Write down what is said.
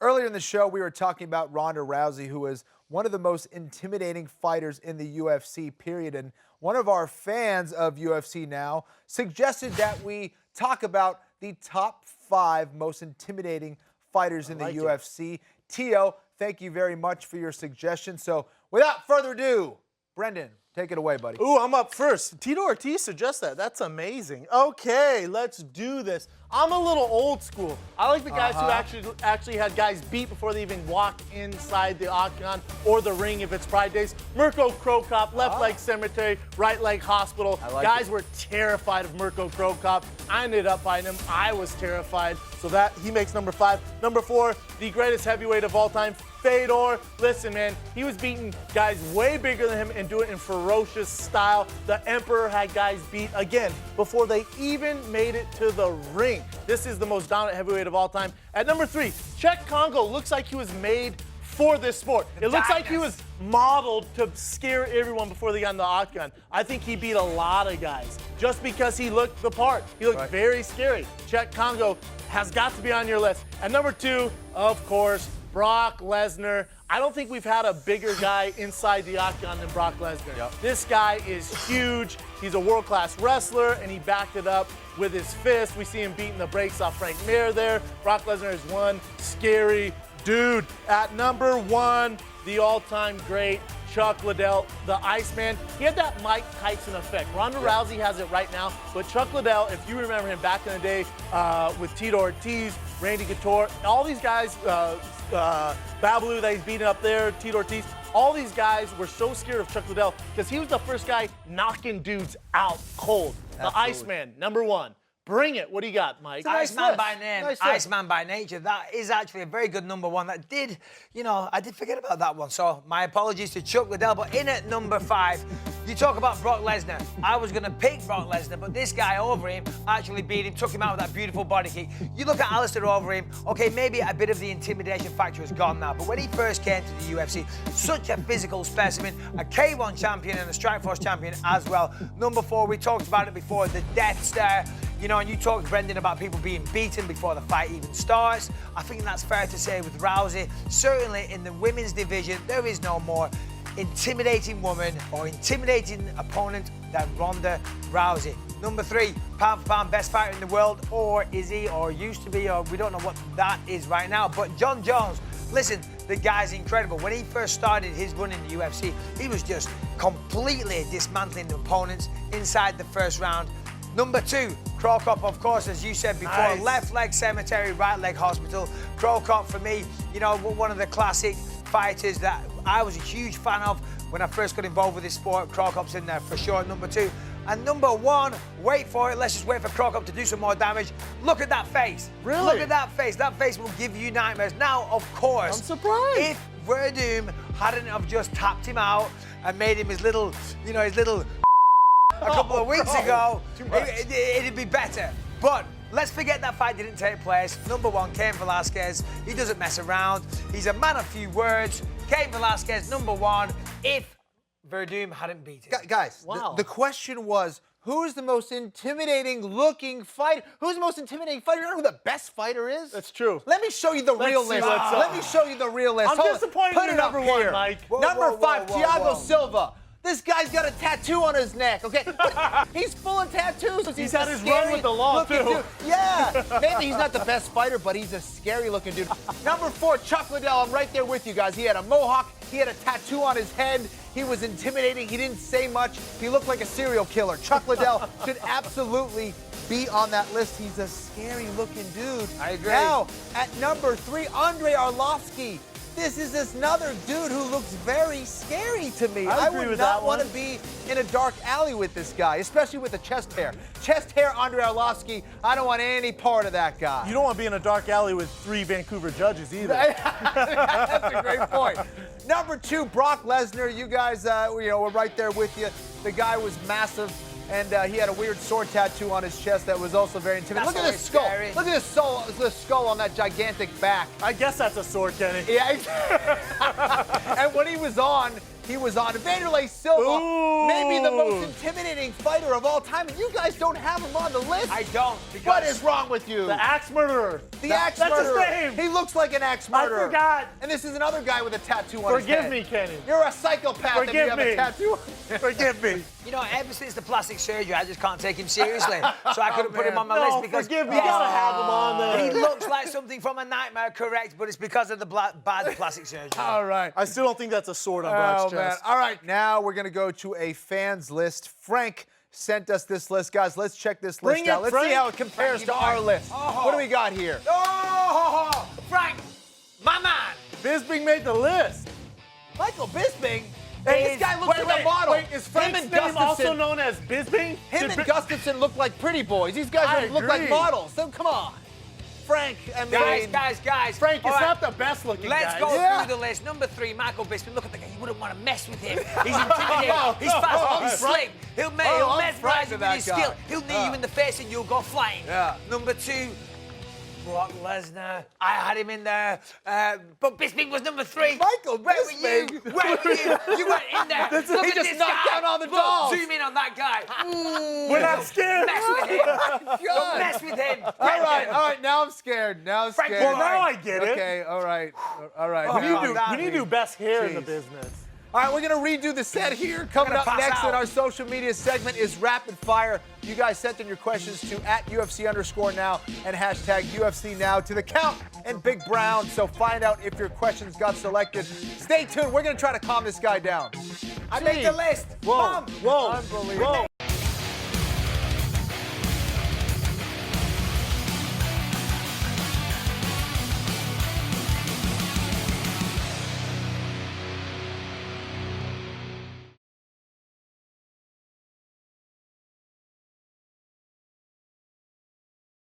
Earlier in the show, we were talking about Ronda Rousey, who is one of the most intimidating fighters in the UFC, period. And one of our fans of UFC Now suggested that we talk about the top 5 most intimidating fighters in the UFC. Tio, thank you very much for your suggestion. So without further ado, Brendan, take it away, buddy. Ooh, I'm up first. Tito Ortiz suggests that. That's amazing. Okay, let's do this. I'm a little old school. I like the guys who actually had guys beat before they even walk inside the octagon or the ring if it's Pride Days. MIRKO CROCOP, left leg cemetery, right leg hospital. Guys were terrified of MIRKO CROCOP. I ended up fighting him. I was terrified. So that he makes number 5. Number 4, the greatest heavyweight of all time, Fedor. Listen, man, he was beating guys way bigger than him and doing it in ferocious style. The Emperor had guys beat, again, before they even made it to the ring. This is the most dominant heavyweight of all time. At number 3, Czech Congo looks like he was made for this sport. It looks like he was modeled to scare everyone before they got in the octagon. I think he beat a lot of guys just because he looked the part. He looked very scary. Czech Congo has got to be on your list. At number 2, of course, Brock Lesnar. I don't think we've had a bigger guy inside the octagon than Brock Lesnar. This guy is huge. He's a world-class wrestler, and he backed it up with his fist. We see him beating the brakes off Frank Mir there. Brock Lesnar is one scary dude. At number 1, the all-time great Chuck Liddell, the Iceman. He had that Mike Tyson effect. Ronda Rousey has it right now, but Chuck Liddell, if you remember him back in the day with Tito Ortiz, Randy Couture, all these guys, Babalu that he's beating up there, Tito Ortiz, all these guys were so scared of Chuck Liddell because he was the first guy knocking dudes out cold. The Iceman, number 1. Bring it. What do you got, Mike? Iceman by name, Iceman by nature. That is actually a very good number 1. That did, I did forget about that one. So my apologies to Chuck Liddell. But in at number 5, you talk about Brock Lesnar. I was going to pick Brock Lesnar, but this guy, OVEREEM, actually beat him, took him out with that beautiful body kick. You look at AUSTAIR OVEREEM, okay, maybe a bit of the intimidation factor has gone now, but when he first came to the UFC, such a physical specimen, a K1 champion and a Strikeforce champion as well. Number 4, we talked about it before, the Death Star. And you talked, Brendan, about people being beaten before the fight even starts. I think that's fair to say with Rousey. Certainly in the women's division, there is no more intimidating woman or intimidating opponent than Ronda Rousey. Number 3, pound for pound best fighter in the world, or is he, or used to be, or we don't know what that is right now. But John Jones, listen, the guy's incredible. When he first started his run in the UFC, he was just completely dismantling the opponents inside the first round. Number 2, CROCOP, of course, as you said before, left leg cemetery, right leg hospital. CROCOP, for me, one of the classic fighters that I was a huge fan of when I first got involved with this sport. CROCOP's in there for sure, number 2. And number 1, wait for it, let's just wait for CROCOP to do some more damage. Look at that face. Really? Look at that face. That face will give you nightmares. Now, of course, I'm surprised. If Verdum hadn't have just tapped him out and made him his little, a couple of weeks ago, it'd be better. But let's forget that fight didn't take place. Number 1, Cain Velasquez. He doesn't mess around. He's a man of few words. Cain Velasquez, number 1, if Verdum hadn't beat him. Guys, the question was, who is the most intimidating looking fighter? Who's the most intimidating fighter? You know who the best fighter is? That's true. Let me show you the real list. Let me show you the real list. I'm disappointed in number 1, Mike. Number 5, THIAGO SILVA. This guy's got a tattoo on his neck, okay? He's full of tattoos. He's had his run with the law, too. Dude. Yeah. Maybe he's not the best fighter, but he's a scary-looking dude. Number 4, Chuck Liddell. I'm right there with you guys. He had a mohawk. He had a tattoo on his head. He was intimidating. He didn't say much. He looked like a serial killer. Chuck Liddell should absolutely be on that list. He's a scary-looking dude. I agree. Now, at number 3, Andrei Arlovski. This is another dude who looks very scary to me. I would not want to be in a dark alley with this guy, especially with the chest hair. Chest hair, Andrei Arlovski, I don't want any part of that guy. You don't want to be in a dark alley with 3 Vancouver judges either. That's a great point. Number 2, Brock Lesnar. You guys, we're right there with you. The guy was massive. And he had a weird sword tattoo on his chest that was also very intimidating. Look at this skull. Scary. Look at the skull on that gigantic back. I guess that's a sword, Kenny. Yeah. And when he was on, he was on. Vanderlei Silva, Ooh. maybe the most intimidating fighter of all time, and you guys don't have him on the list? I don't. Because What is wrong with you? The axe murderer. The axe That's murderer. his name. He looks like an axe murderer. I forgot. And this is another guy with a tattoo on his head. Forgive me, Kenny. You're a psychopath and you Forgive have me. a tattoo. Forgive me. You know, ever since the plastic surgery, I just can't take him seriously. So I couldn't put him on my No, list because forgive me. You gotta have him on there. he looks like something from a nightmare, correct? But it's because of the bad plastic surgery. All right. I still don't think that's a sword on Brock's Man. chest. All right, now we're going to go to a fans list. Frank sent us this list. Guys, let's check this Bring list it, out. Let's see Frank. how it compares to our list. Oh. What do we got here? Oh, Frank, my man. Bisping made the list. Michael Bisping. Hey, This guy looks like a model. Wait, is Frank's Him and name also Gustafsson. known as Bisping? Him Did and Gustafsson look like pretty boys. These guys I don't look like agree. models. So come on. Frank, I mean, Guys. Frank, All it's right, not the best looking Let's guy. go Yeah. through the list. Number 3, Michael Bisping. Look at the guy. You wouldn't want to mess with him. He's intimidating. He's fast. He's slick. He'll I'm mesmerize frightened you of with that his guy. skill. He'll knee you in the face and you'll go flying. Yeah. Number 2, Brock Lesnar. I had him in there. But Bisping was number 3. Michael Where were Bisping. you? Where were you? You weren't in there. Look he at just this knocked guy. down all the Look, dolls. Zoom in on that guy. We're not scared. Mess with him. God. Don't mess with him. All right. Now I'm scared. Now I'm Frank, scared. Well, now I get it. Okay, all right. We need Oh, to God. we need to do best hair in the Jeez. business. All right, we're going to redo the set here. Coming Gonna up pass next in out. our social media segment is Rapid Fire. You guys sent in your questions to @UFC_now and #UFC Now to the Count and Big Brown. So find out if your questions got selected. Stay tuned. We're going to try to calm this guy down. I made the list. Whoa, Mom. whoa, Unbelievable. whoa.